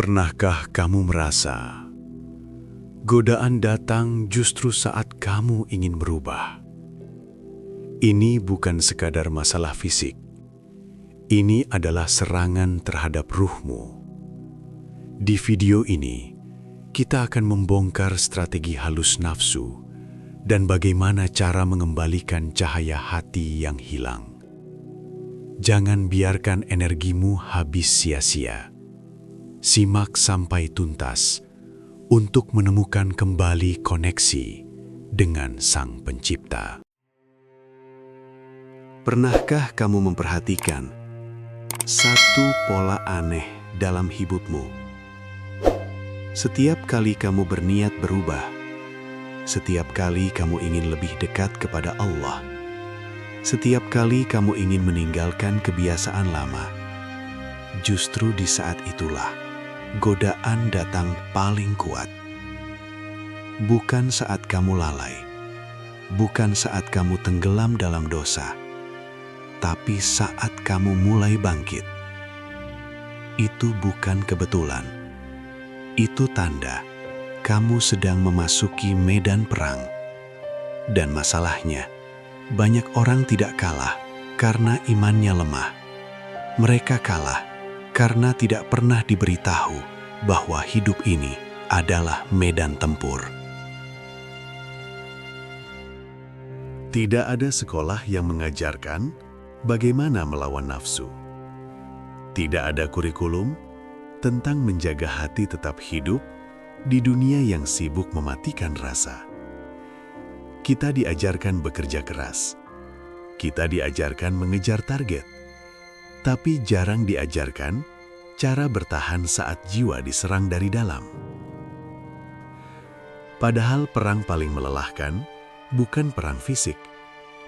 Pernahkah kamu merasa godaan datang justru saat kamu ingin berubah? Ini bukan sekadar masalah fisik. Ini adalah serangan terhadap ruhmu. Di video ini, kita akan membongkar strategi halus nafsu dan bagaimana cara mengembalikan cahaya hati yang hilang. Jangan biarkan energimu habis sia-sia. Simak sampai tuntas untuk menemukan kembali koneksi dengan Sang Pencipta. Pernahkah kamu memperhatikan satu pola aneh dalam hidupmu? Setiap kali kamu berniat berubah, setiap kali kamu ingin lebih dekat kepada Allah, setiap kali kamu ingin meninggalkan kebiasaan lama, justru di saat itulah godaan datang paling kuat. Bukan saat kamu lalai, bukan saat kamu tenggelam dalam dosa, tapi saat kamu mulai bangkit. Itu bukan kebetulan. Itu tanda kamu sedang memasuki medan perang. Dan masalahnya, banyak orang tidak kalah karena imannya lemah. Mereka kalah karena tidak pernah diberitahu bahwa hidup ini adalah medan tempur. Tidak ada sekolah yang mengajarkan bagaimana melawan nafsu. Tidak ada kurikulum tentang menjaga hati tetap hidup di dunia yang sibuk mematikan rasa. Kita diajarkan bekerja keras. Kita diajarkan mengejar target. Tapi jarang diajarkan cara bertahan saat jiwa diserang dari dalam. Padahal perang paling melelahkan bukan perang fisik,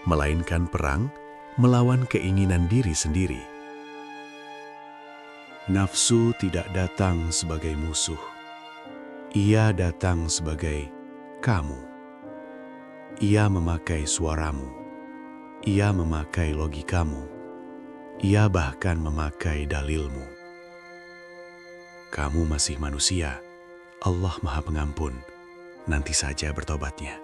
melainkan perang melawan keinginan diri sendiri. Nafsu tidak datang sebagai musuh. Ia datang sebagai kamu. Ia memakai suaramu. Ia memakai logikamu. Ia bahkan memakai dalilmu. Kamu masih manusia. Allah Maha Pengampun. Nanti saja bertobatnya.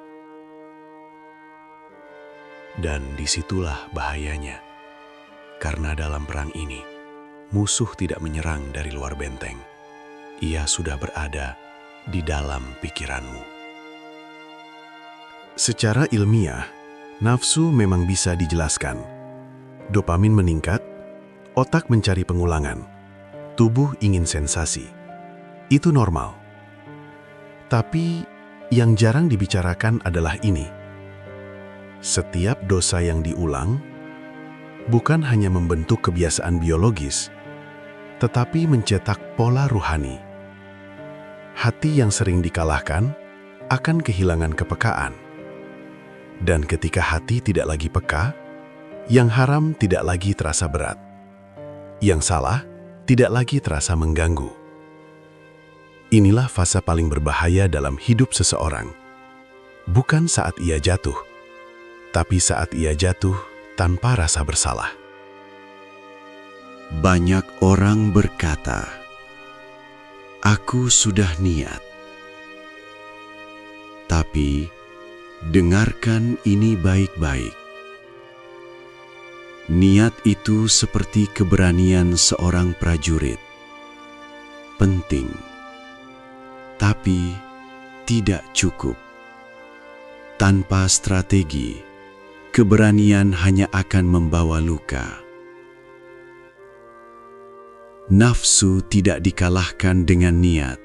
Dan disitulah bahayanya. Karena dalam perang ini, musuh tidak menyerang dari luar benteng. Ia sudah berada di dalam pikiranmu. Secara ilmiah, nafsu memang bisa dijelaskan. Dopamin meningkat, otak mencari pengulangan, tubuh ingin sensasi. Itu normal. Tapi yang jarang dibicarakan adalah ini. Setiap dosa yang diulang bukan hanya membentuk kebiasaan biologis, tetapi mencetak pola ruhani. Hati yang sering dikalahkan akan kehilangan kepekaan. Dan ketika hati tidak lagi peka, yang haram tidak lagi terasa berat. Yang salah tidak lagi terasa mengganggu. Inilah fase paling berbahaya dalam hidup seseorang. Bukan saat ia jatuh, tapi saat ia jatuh tanpa rasa bersalah. Banyak orang berkata, "Aku sudah niat." Tapi, dengarkan ini baik-baik. Niat itu seperti keberanian seorang prajurit. Penting, tapi tidak cukup. Tanpa strategi, keberanian hanya akan membawa luka. Nafsu tidak dikalahkan dengan niat.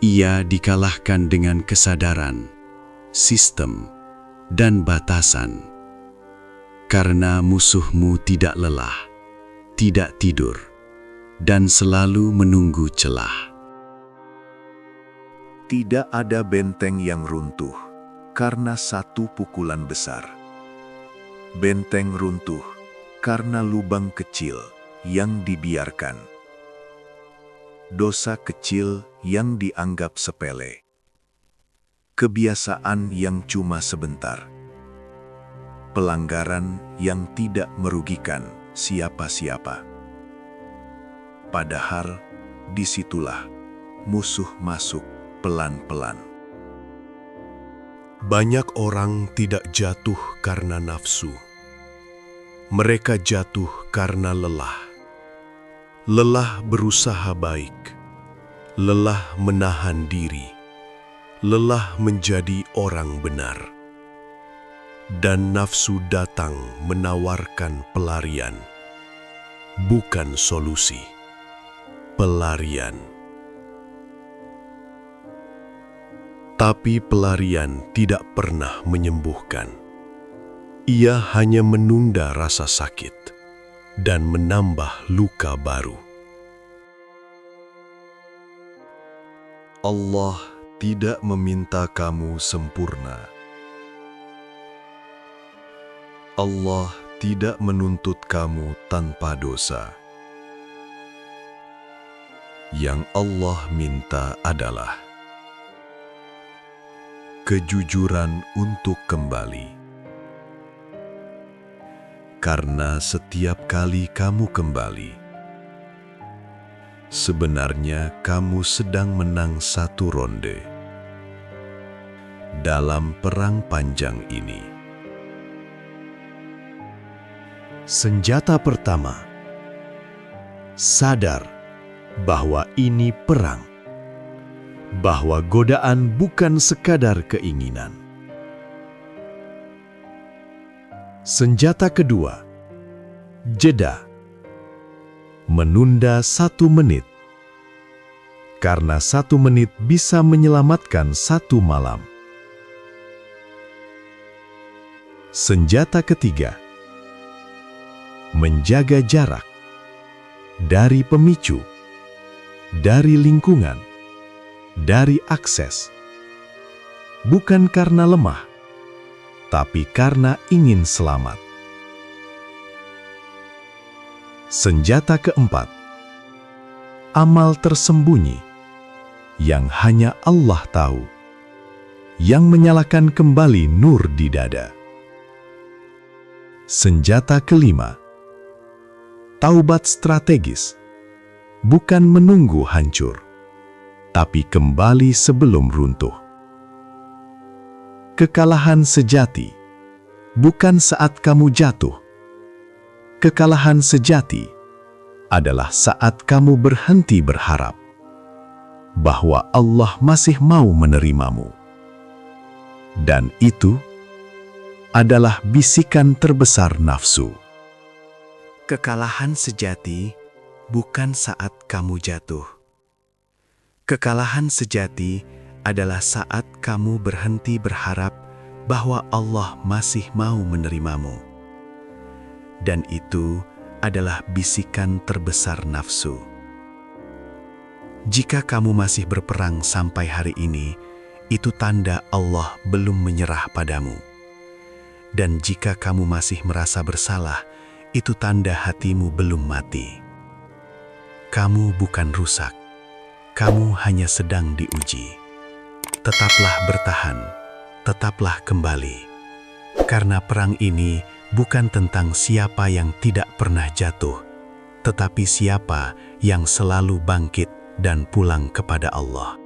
Ia dikalahkan dengan kesadaran, sistem, dan batasan. Karena musuhmu tidak lelah, tidak tidur, dan selalu menunggu celah. Tidak ada benteng yang runtuh karena satu pukulan besar. Benteng runtuh karena lubang kecil yang dibiarkan. Dosa kecil yang dianggap sepele. Kebiasaan yang cuma sebentar. Pelanggaran yang tidak merugikan siapa-siapa. Padahal disitulah musuh masuk pelan-pelan. Banyak orang tidak jatuh karena nafsu. Mereka jatuh karena lelah. Lelah berusaha baik. Lelah menahan diri. Lelah menjadi orang benar. Dan nafsu datang menawarkan pelarian, bukan solusi. Pelarian. Tapi pelarian tidak pernah menyembuhkan. Ia hanya menunda rasa sakit dan menambah luka baru. Allah tidak meminta kamu sempurna. Allah tidak menuntut kamu tanpa dosa. Yang Allah minta adalah kejujuran untuk kembali. Karena setiap kali kamu kembali, sebenarnya kamu sedang menang satu ronde dalam perang panjang ini. Senjata pertama, sadar bahwa ini perang, bahwa godaan bukan sekadar keinginan. Senjata kedua, jeda, menunda 1 menit, karena 1 menit bisa menyelamatkan 1 malam. Senjata ketiga, menjaga jarak dari pemicu, dari lingkungan, dari akses, bukan karena lemah, tapi karena ingin selamat. Senjata keempat, amal tersembunyi yang hanya Allah tahu, yang menyalakan kembali nur di dada. Senjata kelima, taubat strategis, bukan menunggu hancur, tapi kembali sebelum runtuh. Kekalahan sejati bukan saat kamu jatuh. Kekalahan sejati adalah saat kamu berhenti berharap bahwa Allah masih mau menerimamu. Dan itu adalah bisikan terbesar nafsu. Kekalahan sejati bukan saat kamu jatuh. Kekalahan sejati adalah saat kamu berhenti berharap bahwa Allah masih mau menerimamu. Dan itu adalah bisikan terbesar nafsu. Jika kamu masih berperang sampai hari ini, itu tanda Allah belum menyerah padamu. Dan jika kamu masih merasa bersalah, itu tanda hatimu belum mati. Kamu bukan rusak, kamu hanya sedang diuji. Tetaplah bertahan, tetaplah kembali. Karena perang ini bukan tentang siapa yang tidak pernah jatuh, tetapi siapa yang selalu bangkit dan pulang kepada Allah.